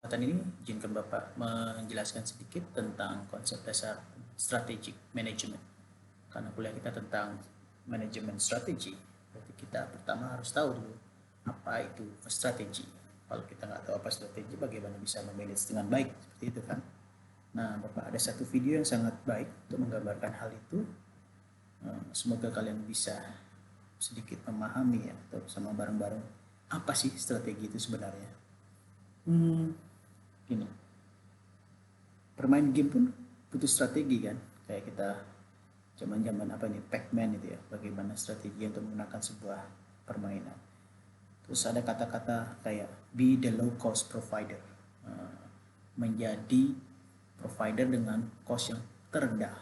Kesempatan ini izinkan Bapak menjelaskan sedikit tentang konsep dasar strategic management. Karena kuliah kita tentang manajemen strategi, berarti kita pertama harus tahu dulu apa itu strategi. Kalau kita nggak tahu apa strategi, bagaimana bisa memanage dengan baik, seperti itu kan. Nah, Bapak ada satu video yang sangat baik untuk menggambarkan hal itu. Semoga kalian bisa sedikit memahami ya, atau sama bareng-bareng apa sih strategi itu sebenarnya. Gini, bermain game pun butuh strategi kan, kayak kita zaman-zaman apa nih, Pac-Man itu ya, bagaimana strategi untuk menggunakan sebuah permainan. Terus ada kata-kata kayak be the low cost provider, menjadi provider dengan cost yang terendah.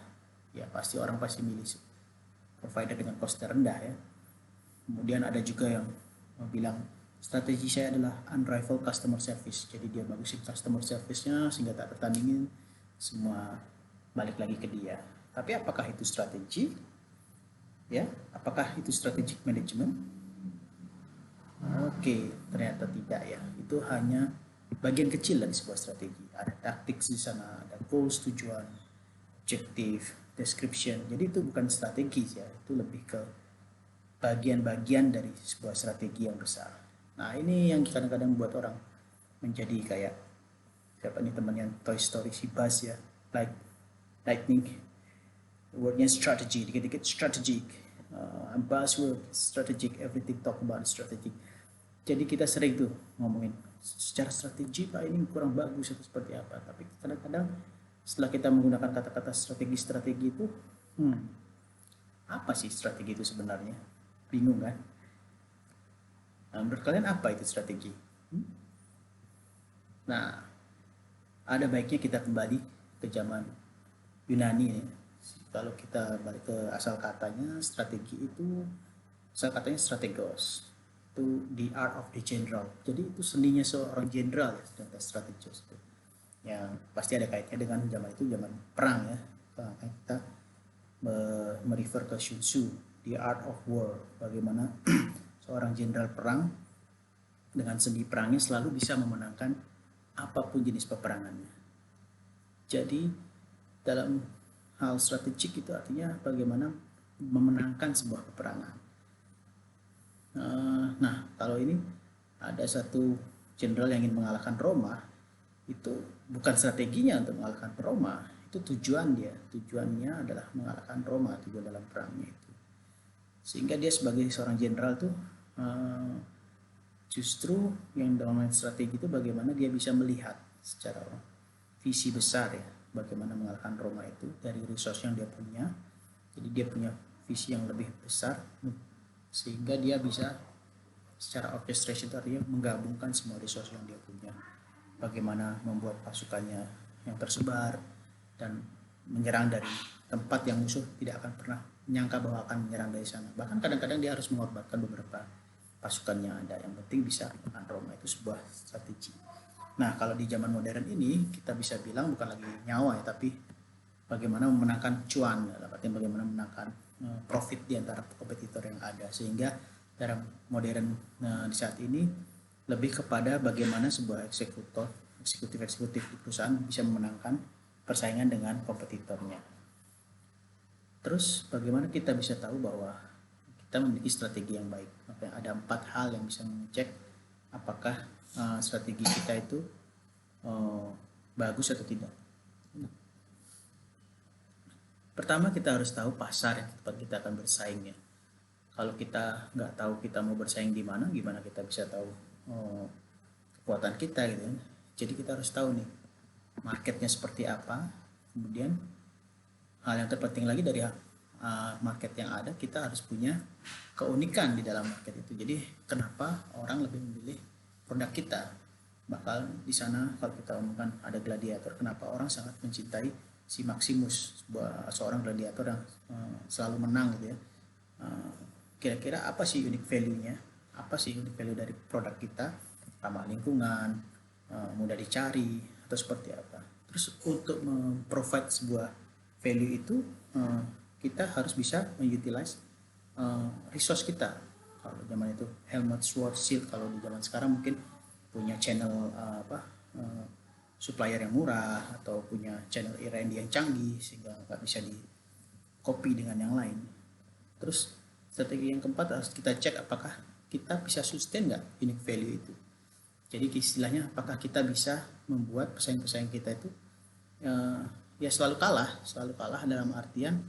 Ya pasti orang pasti milih provider dengan cost terendah ya. Kemudian ada juga yang bilang strategi saya adalah unrivaled customer service. Jadi dia bagusin customer service-nya sehingga tak tertandingin, semua balik lagi ke dia. Tapi apakah itu strategi? Ya, apakah itu strategic management? Oke, ternyata tidak ya. Itu hanya bagian kecil dari sebuah strategi. Ada taktik di sana, ada goals, tujuan, objektif, description. Jadi itu bukan strategi ya, itu lebih ke bagian-bagian dari sebuah strategi yang besar. Nah, ini yang kadang-kadang buat orang menjadi kayak siapa nih temannya Toy Story, si Buzz ya, like lightning, wordnya strategy, dikit-dikit strategic, buzzword strategic, everything talk about strategic. Jadi kita sering tuh ngomongin secara strategi Pak ini kurang bagus atau seperti apa, tapi kadang-kadang setelah kita menggunakan kata-kata strategi itu, apa sih strategi itu sebenarnya? Bingung kan? Nah, menurut kalian apa itu strategi? Nah, ada baiknya kita kembali ke zaman Yunani ya. Kalau kita balik ke asal katanya, strategi itu asal katanya strategos, itu the art of the general. Jadi itu seninya seorang jenderal ya, sedangkan strategos itu yang pasti ada kaitnya dengan zaman itu, zaman perang ya. Kita merefer ke Sun Tzu, the art of war, bagaimana seorang jenderal perang dengan seni perangnya selalu bisa memenangkan apapun jenis peperangannya. Jadi dalam hal strategik itu artinya bagaimana memenangkan sebuah peperangan. Nah, kalau ini ada satu jenderal yang ingin mengalahkan Roma, itu bukan strateginya untuk mengalahkan Roma, itu tujuannya adalah mengalahkan Roma, tujuan dalam perangnya itu. Sehingga dia sebagai seorang jenderal tuh justru yang dalam strategi itu bagaimana dia bisa melihat secara visi besar ya, bagaimana mengalahkan Roma itu dari resource yang dia punya. Jadi dia punya visi yang lebih besar sehingga dia bisa secara orchestration artinya menggabungkan semua resource yang dia punya, bagaimana membuat pasukannya yang tersebar dan menyerang dari tempat yang musuh tidak akan pernah menyangka bahwa akan menyerang dari sana. Bahkan kadang-kadang dia harus mengorbankan beberapa pasukannya ada, yang penting bisa menekan Roma. Itu sebuah strategi. Nah, kalau di zaman modern ini kita bisa bilang bukan lagi nyawa ya, tapi bagaimana memenangkan cuan, artinya bagaimana memenangkan profit di antara kompetitor yang ada. Sehingga dalam modern di saat ini lebih kepada bagaimana sebuah eksekutif di perusahaan bisa memenangkan persaingan dengan kompetitornya. Terus bagaimana kita bisa tahu bahwa kita memiliki strategi yang baik? Maka ada 4 hal yang bisa mengecek apakah strategi kita itu bagus atau tidak. Pertama, kita harus tahu pasar yang tempat kita akan bersaing ya. Kalau kita nggak tahu kita mau bersaing di mana, gimana kita bisa tahu kekuatan kita gitu kan. Jadi kita harus tahu nih marketnya seperti apa. Kemudian hal yang terpenting lagi dari market yang ada, kita harus punya keunikan di dalam market itu. Jadi kenapa orang lebih memilih produk kita? Bakal di sana kalau kita omongkan ada gladiator, kenapa orang sangat mencintai si Maximus, seorang gladiator yang selalu menang gitu ya. Kira-kira apa sih unique value-nya? Apa sih unique value dari produk kita? Ramah lingkungan, mudah dicari, atau seperti apa? Terus untuk memprovide sebuah value itu, kita harus bisa mengutilize resource kita. Kalau zaman itu helmet, sword, shield. Kalau di zaman sekarang mungkin punya channel supplier yang murah atau punya channel R&D yang canggih sehingga nggak bisa di copy dengan yang lain. Terus strategi yang keempat harus kita cek apakah kita bisa sustain nggak unique value itu. Jadi istilahnya apakah kita bisa membuat pesaing-pesaing kita itu ya selalu kalah dalam artian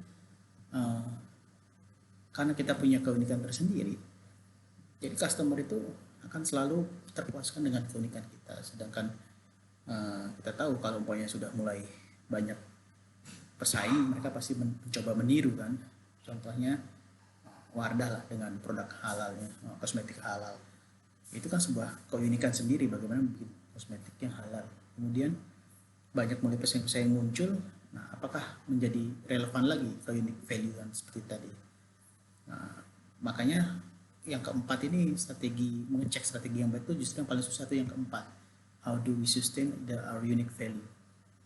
karena kita punya keunikan tersendiri. Jadi customer itu akan selalu terpuaskan dengan keunikan kita, sedangkan kita tahu kalau umpamanya sudah mulai banyak pesaing, mereka pasti mencoba meniru kan. Contohnya Wardah lah dengan produk halalnya, kosmetik halal. Itu kan sebuah keunikan sendiri bagaimana bikin kosmetik yang halal. Kemudian banyak mulai pesaing-pesaing muncul. Nah, apakah menjadi relevan lagi ke unique value kan seperti tadi. Nah, makanya yang keempat ini mengecek strategi yang baik itu justru yang paling susah itu yang keempat. How do we sustain our unique value?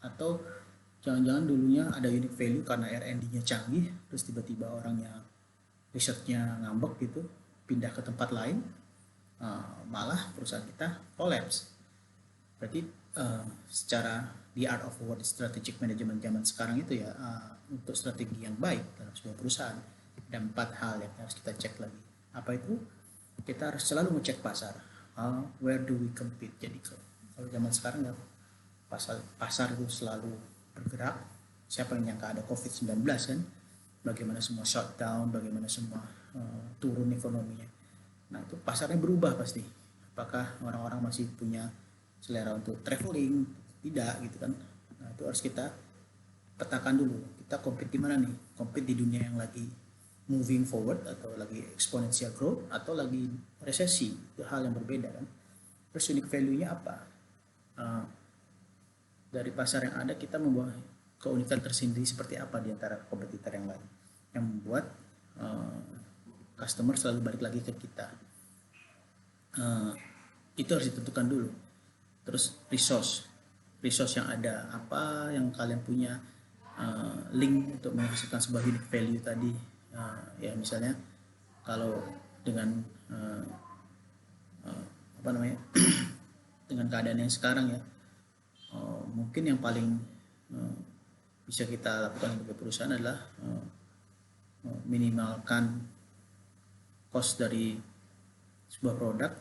Atau jangan-jangan dulunya ada unique value karena R&D-nya canggih, terus tiba-tiba orangnya risetnya ngambek gitu, pindah ke tempat lain, malah perusahaan kita collapse. Berarti secara the art of war strategic management zaman sekarang itu ya, untuk strategi yang baik dalam sebuah perusahaan ada 4 hal yang harus kita cek lagi. Apa itu? Kita harus selalu ngecek pasar. Where do we compete? Jadi kalau zaman sekarang ya pasar itu selalu bergerak. Siapa yang nyangka ada COVID-19 kan? Bagaimana semua shutdown, bagaimana semua turun ekonominya. Nah itu pasarnya berubah pasti. Apakah orang-orang masih punya selera untuk traveling? Tidak gitu kan. Nah itu harus kita petakan dulu. Kita compete di mana nih? Compete di dunia yang lagi moving forward atau lagi exponential growth atau lagi resesi. Itu hal yang berbeda kan. Terus unique value-nya apa? Dari pasar yang ada kita membawa keunikan tersendiri seperti apa di antara kompetitor yang lain yang membuat customer selalu balik lagi ke kita. Itu harus ditentukan dulu. Terus resource yang ada, apa yang kalian punya, link untuk menghasilkan sebuah unique value tadi. Ya misalnya kalau dengan apa namanya dengan keadaan yang sekarang ya, mungkin yang paling bisa kita lakukan sebagai perusahaan adalah minimalkan cost dari sebuah produk,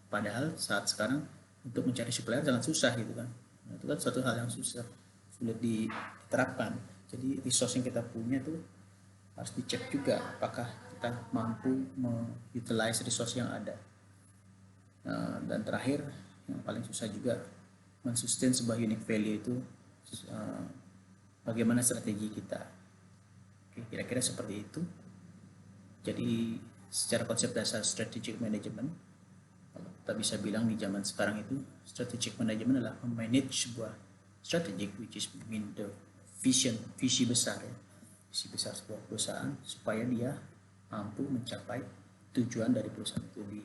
padahal saat sekarang untuk mencari supplier sangat susah gitu kan. Nah, itu kan suatu hal yang sulit diterapkan. Jadi resource yang kita punya itu harus dicek juga apakah kita mampu mengutilize resource yang ada. Dan terakhir yang paling susah juga mensustain sebuah unique value itu, bagaimana strategi kita. Oke, kira-kira seperti itu. Jadi secara konsep dasar strategic management, kita bisa bilang di zaman sekarang itu strategic management adalah memanage sebuah strategic, which is mean the visi besar ya, visi besar sebuah perusahaan supaya dia mampu mencapai tujuan dari perusahaan itu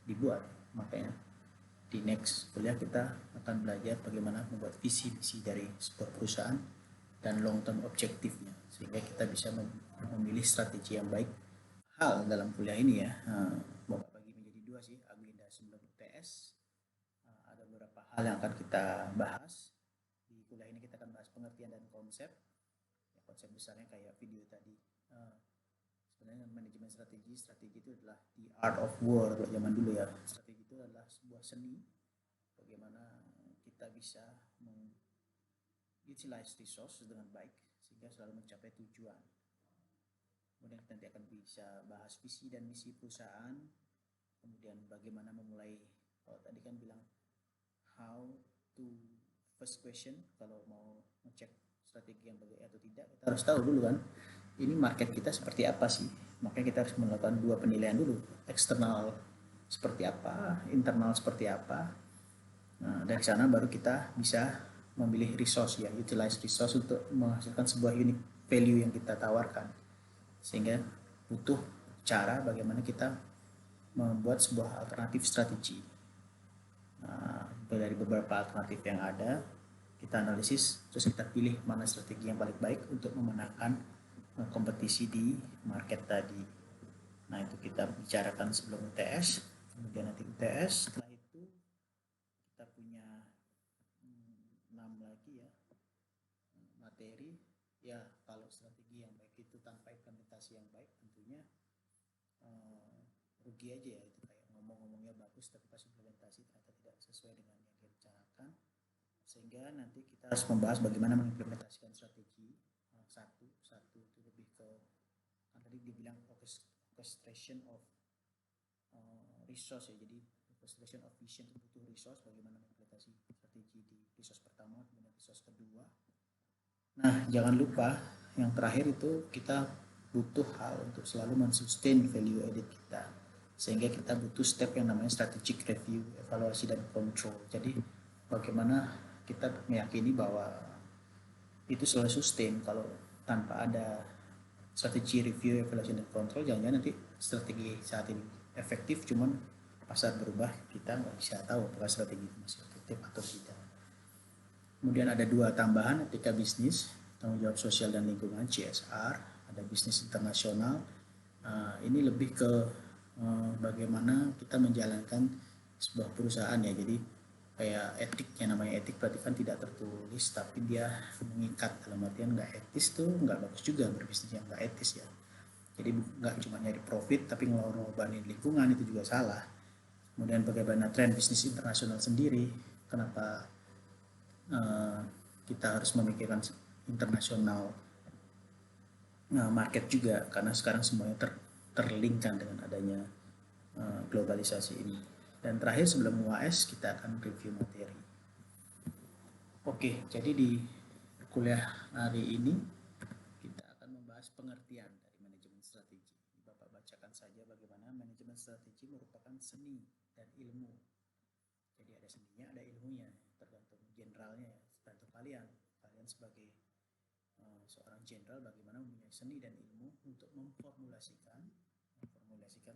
dibuat. Makanya di next kuliah kita akan belajar bagaimana membuat visi-visi dari sebuah perusahaan dan long term objektifnya sehingga kita bisa memilih strategi yang baik. Hal dalam kuliah ini ya, mau bagi menjadi 2 sih agenda sebelum UTS. Ada beberapa hal yang akan kita bahas. Di kuliah ini kita akan bahas pengertian dan konsep. Ya, konsep besarnya kayak video tadi. Sebenarnya manajemen strategi itu adalah the art of war kalau zaman dulu ya. Strategi itu adalah sebuah seni bagaimana kita bisa utilize resource dengan baik sehingga selalu mencapai tujuan. Kemudian kita nanti akan bisa bahas visi dan misi perusahaan, kemudian bagaimana memulai, kalau tadi kan bilang how to, first question kalau mau ngecek strategi yang baik atau tidak, kita harus tahu dulu kan ini market kita seperti apa sih. Makanya kita harus melakukan 2 penilaian dulu, eksternal seperti apa, internal seperti apa. Nah, dari sana baru kita bisa memilih resource ya, utilize resource untuk menghasilkan sebuah unique value yang kita tawarkan. Sehingga butuh cara bagaimana kita membuat sebuah alternatif strategi. Nah, dari beberapa alternatif yang ada, kita analisis, terus kita pilih mana strategi yang paling baik untuk memenangkan kompetisi di market tadi. Nah, itu kita bicarakan sebelum UTS, kemudian nanti UTS, setelah itu kita punya Ya, kalau strategi yang baik itu tanpa implementasi yang baik, tentunya eh, rugi aja ya. Itu kayak ngomong-ngomongnya bagus, tapi pas implementasi ternyata tidak sesuai dengan yang direncanakan. Sehingga nanti kita harus membahas bagaimana mengimplementasikan strategi satu satu itu lebih ke, kan tadi dibilang orchestration of resource ya. Jadi orchestration of vision itu butuh resource, bagaimana mengimplementasi strategi di resource pertama, kemudian resource kedua. Nah, jangan lupa yang terakhir itu kita butuh hal untuk selalu mensustain value added kita. Sehingga kita butuh step yang namanya strategic review, evaluasi dan control. Jadi bagaimana kita meyakini bahwa itu selalu sustain. Kalau tanpa ada strategi review, evaluasi dan control, jangan-jangan nanti strategi saat ini efektif, cuman pasar berubah, kita nggak bisa tahu apakah strategi itu masih efektif atau tidak. Kemudian ada dua tambahan, etika bisnis, tanggung jawab sosial dan lingkungan (CSR), ada bisnis internasional. Ini lebih ke bagaimana kita menjalankan sebuah perusahaan ya. Jadi kayak etiknya, namanya etik berarti kan tidak tertulis, tapi dia mengikat, dalam artian nggak etis tuh nggak bagus juga berbisnis yang nggak etis ya. Jadi nggak cuma nyari profit tapi ngorbanin lingkungan, itu juga salah. Kemudian bagaimana tren bisnis internasional sendiri, kenapa kita harus memikirkan internasional market juga, karena sekarang semuanya terlinkkan dengan adanya globalisasi ini. Dan terakhir sebelum UAS kita akan review materi. Oke, jadi di kuliah hari ini kita akan membahas pengertian dari manajemen strategi. Bapak bacakan saja bagaimana manajemen strategi merupakan seni dan ilmu. Jadi ada seninya, ada ilmunya, tergantung generalnya ya, tergantung kalian. Kalian sebagai seorang jenderal bagaimana mempunyai seni dan ilmu untuk memformulasikan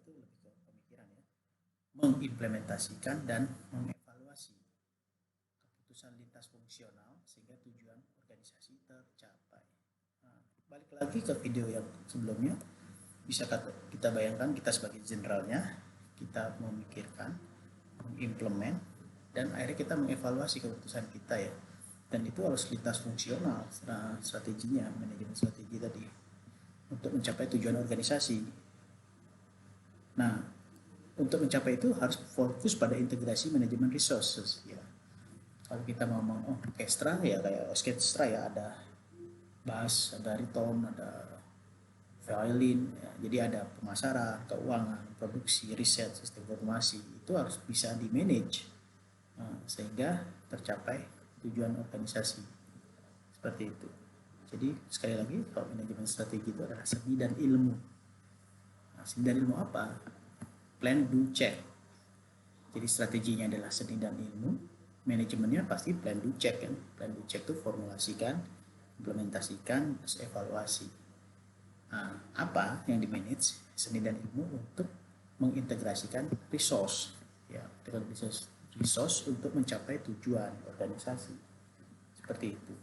itu lebih ke pemikiran ya, mengimplementasikan dan mengevaluasi keputusan lintas fungsional sehingga tujuan organisasi tercapai. Nah, balik lagi ke video yang sebelumnya, bisa kita bayangkan kita sebagai jenderalnya, kita memikirkan, mengimplement, dan akhirnya kita mengevaluasi keputusan kita ya. Dan itu harus lintas fungsional strateginya, manajemen strategi tadi, untuk mencapai tujuan organisasi. Nah, untuk mencapai itu harus fokus pada integrasi manajemen resources ya. Kalau kita ngomong orkestra ya, kayak orkestra ya, ada bass, ada ritom, ada violin ya. Jadi ada pemasaran, keuangan, produksi, riset, sistem informasi, itu harus bisa di manage sehingga tercapai tujuan organisasi seperti itu. Jadi sekali lagi, kalau manajemen strategi itu adalah seni dan ilmu. Nah, seni dan ilmu apa? Plan, do, check. Jadi strateginya adalah seni dan ilmu, manajemennya pasti plan, do, check kan. Plan, do, check itu formulasikan, implementasikan, terus evaluasi. Nah, apa yang di manage? Seni dan ilmu untuk mengintegrasikan resource ya, resource untuk mencapai tujuan organisasi seperti itu.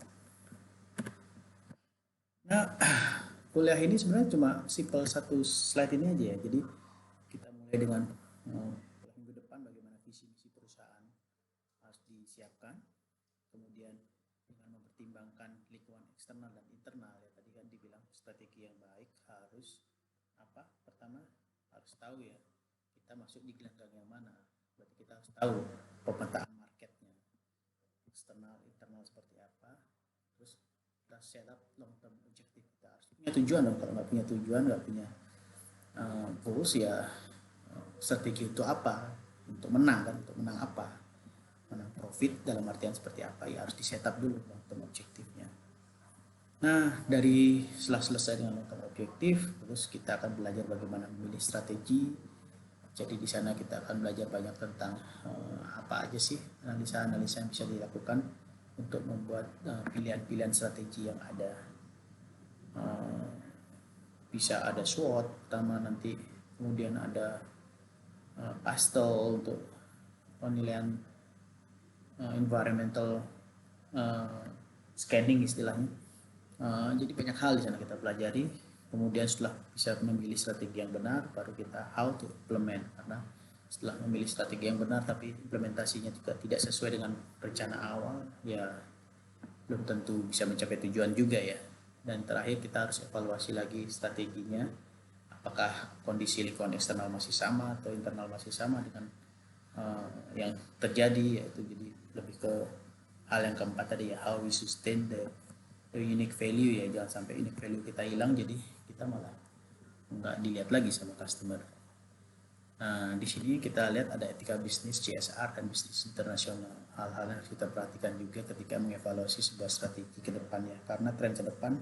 Nah, kuliah ini sebenarnya cuma simple satu slide ini aja ya. Jadi kita mulai dengan minggu depan bagaimana visi misi perusahaan harus disiapkan, kemudian dengan mempertimbangkan lingkungan eksternal dan internal ya. Tadi kan dibilang strategi yang baik harus apa? Pertama harus tahu ya, kita masuk di gelanggang yang mana. Berarti kita harus tahu pemetaan marketnya, eksternal internal seperti apa. Terus kita set up long term objective, kita harus punya tujuan dong. Kalau nggak punya tujuan, nggak punya goals ya, strategi itu apa? Untuk menang kan, untuk menang apa? Menang profit dalam artian seperti apa ya, harus di set up dulu long term objektifnya. Nah, dari setelah selesai dengan long term objektif, terus kita akan belajar bagaimana memilih strategi. Jadi di sana kita akan belajar banyak tentang apa aja sih analisa-analisa yang bisa dilakukan untuk membuat pilihan-pilihan strategi yang ada. Bisa ada SWOT pertama nanti, kemudian ada pastel untuk penilaian environmental scanning istilahnya. Jadi banyak hal di sana kita pelajari. Kemudian setelah bisa memilih strategi yang benar, baru kita how to implement. Karena setelah memilih strategi yang benar tapi implementasinya juga tidak sesuai dengan rencana awal, ya belum tentu bisa mencapai tujuan juga ya. Dan terakhir kita harus evaluasi lagi strateginya, apakah kondisi lingkungan eksternal masih sama atau internal masih sama dengan yang terjadi, yaitu jadi lebih ke hal yang keempat tadi ya, how we sustain the unique value ya, jangan sampai unique value kita hilang jadi kita malah nggak dilihat lagi sama customer. Nah, di sini kita lihat ada etika bisnis, CSR, dan bisnis internasional. Hal-hal yang harus kita perhatikan juga ketika mengevaluasi sebuah strategi ke depannya. Karena tren ke depan,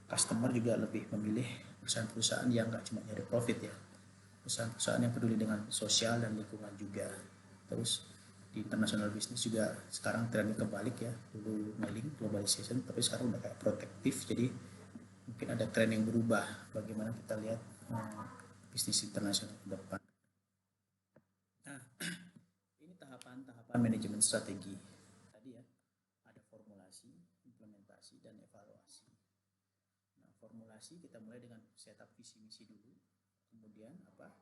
customer juga lebih memilih perusahaan-perusahaan yang nggak cuma nyari profit ya. Perusahaan-perusahaan yang peduli dengan sosial dan lingkungan juga. Terus di international bisnis juga sekarang trennya kebalik ya. Dulu mailing, globalization, tapi sekarang udah kayak protektif. Jadi mungkin ada tren yang berubah bagaimana kita lihat bisnis internasional ke depan. Nah, ini tahapan-tahapan manajemen strategi. Tadi ya, ada formulasi, implementasi, dan evaluasi. Nah, formulasi kita mulai dengan setup visi misi dulu. Kemudian apa?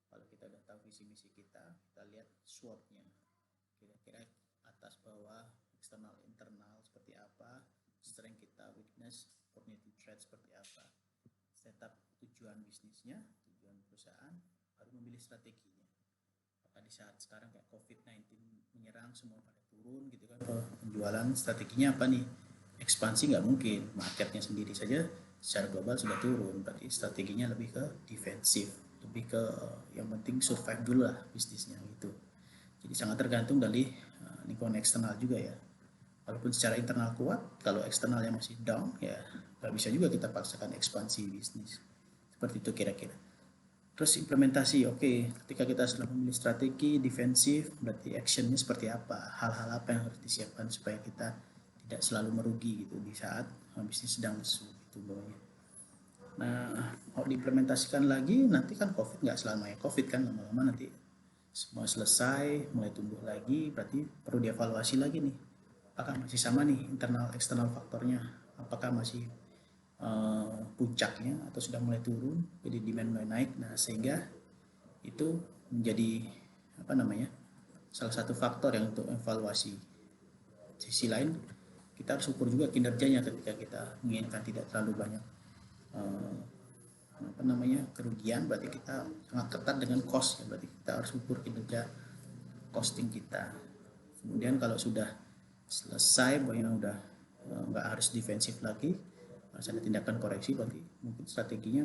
Kalau kita udah tahu visi misi kita lihat SWOT-nya. Kira-kira atas bawah, eksternal internal seperti apa, strength kita, weakness, opportunity threat seperti apa. Setup tujuan bisnisnya, tujuan perusahaan, baru memilih strateginya. Di saat sekarang kayak COVID-19 menyerang, semua pada turun gitu kan, penjualan strateginya apa nih? Ekspansi nggak mungkin, marketnya sendiri saja secara global sudah turun, berarti strateginya lebih ke defensif, lebih ke yang penting survive dulu lah bisnisnya gitu. Jadi sangat tergantung dari lingkungan eksternal juga ya. Walaupun secara internal kuat, kalau eksternalnya masih down ya nggak bisa juga kita paksakan ekspansi bisnis. Seperti itu kira-kira. Terus implementasi, oke, ketika kita sudah memilih strategi defensif, berarti actionnya seperti apa, hal-hal apa yang harus disiapkan supaya kita tidak selalu merugi gitu di saat bisnis sedang lesu gitu bawahnya. Nah, kalau diimplementasikan lagi, nanti kan COVID nggak selamanya COVID kan, lama-lama nanti semua selesai, mulai tumbuh lagi, berarti perlu dievaluasi lagi nih, apakah masih sama nih internal eksternal faktornya, apakah masih puncaknya atau sudah mulai turun, jadi demand mulai naik. Nah, sehingga itu menjadi apa namanya, salah satu faktor yang untuk evaluasi. Sisi lain kita harus ukur juga kinerjanya ketika kita menginginkan tidak terlalu banyak apa namanya kerugian, berarti kita sangat ketat dengan cost ya, berarti kita harus ukur kinerja costing kita. Kemudian kalau sudah selesai, bahwa udah nggak harus defensif lagi, harus ada tindakan koreksi, berarti mungkin strateginya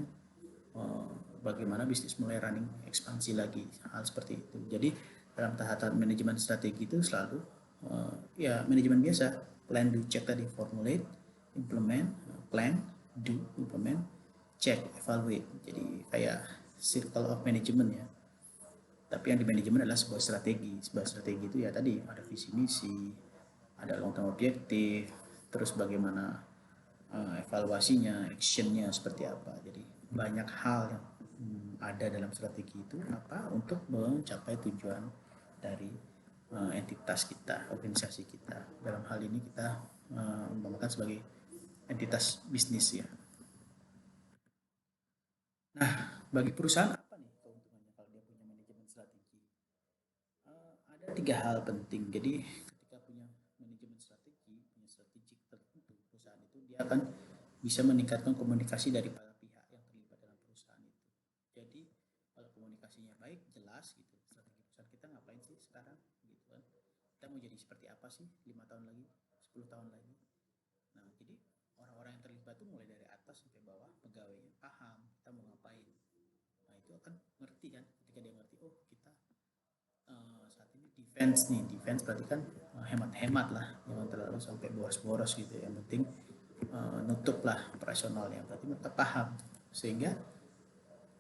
bagaimana bisnis mulai running ekspansi lagi, hal seperti itu. Jadi dalam tahapan manajemen strategi itu selalu ya manajemen biasa, plan, do, check tadi, formulate, implement, plan, do, implement, check, evaluate. Jadi kayak circle of management ya. Tapi yang di manajemen adalah sebuah strategi. Sebuah strategi itu ya tadi ada visi misi, ada long term objektif, terus bagaimana evaluasinya, actionnya seperti apa. Jadi banyak hal yang ada dalam strategi itu apa untuk mencapai tujuan dari entitas kita, organisasi kita. Dalam hal ini kita umpamakan sebagai entitas bisnis ya. Nah, bagi perusahaan apa nih keuntungannya kalau dia punya manajemen strategi? Ada 3 hal penting. Jadi ketika punya manajemen strategi, punya strategik tertentu, perusahaan itu dia akan bisa meningkatkan komunikasi dari para pihak yang terlibat dalam perusahaan itu. Jadi kalau komunikasinya baik, jelas gitu, strategi perusahaan kita ngapain sih sekarang gitu kan. Kita mau jadi seperti apa sih 5 tahun lagi, 10 tahun lagi. Nah, jadi orang-orang yang terlibat tuh mulai dari atas sampai bawah, pegawainya paham kita mau ngapain. Nah, itu akan ngerti kan, ketika dia ngerti, oh kita saat ini defense nih, defense berarti kan hemat-hemat lah, jangan terlalu sampai boros-boros gitu. Yang penting nutup lah operasionalnya, berarti mereka paham, sehingga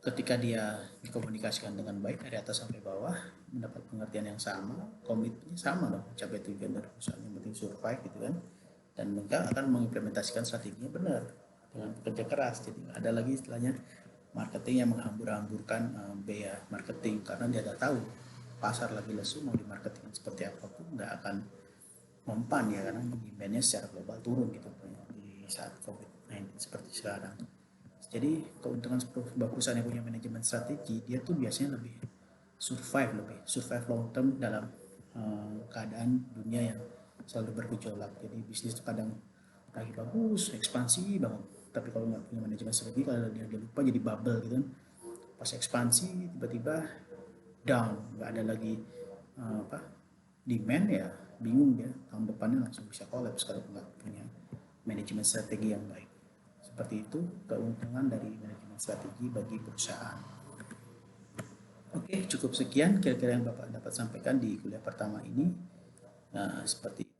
ketika dia dikomunikasikan dengan baik dari atas sampai bawah, mendapat pengertian yang sama, komitmennya sama dong, mencapai tujuan dari perusahaan, yang penting survive gitu kan, dan mereka akan mengimplementasikan strateginya benar dengan bekerja keras. Jadi ada lagi istilahnya marketing yang menghambur-hamburkan biaya marketing, karena dia tidak tahu pasar lagi lesu, mau di marketing seperti apapun nggak akan mempan ya, karena demandnya secara global turun gitu di saat COVID-19 seperti sekarang. Jadi keuntungan sebuah perusahaan yang punya manajemen strategi, dia tuh biasanya lebih survive long term dalam keadaan dunia yang selalu bergejolak. Jadi bisnis itu kadang lagi bagus, ekspansi banget, Tapi kalau nggak punya manajemen strategi, kalau dia lupa jadi bubble gitu kan. Pas ekspansi tiba-tiba down, nggak ada lagi demand, ya bingung dia, tahun depannya langsung bisa kolaps kalau nggak punya manajemen strategi yang baik. Seperti itu keuntungan dari manajemen strategi bagi perusahaan. Oke, cukup sekian kira-kira yang Bapak dapat sampaikan di kuliah pertama ini. Seperti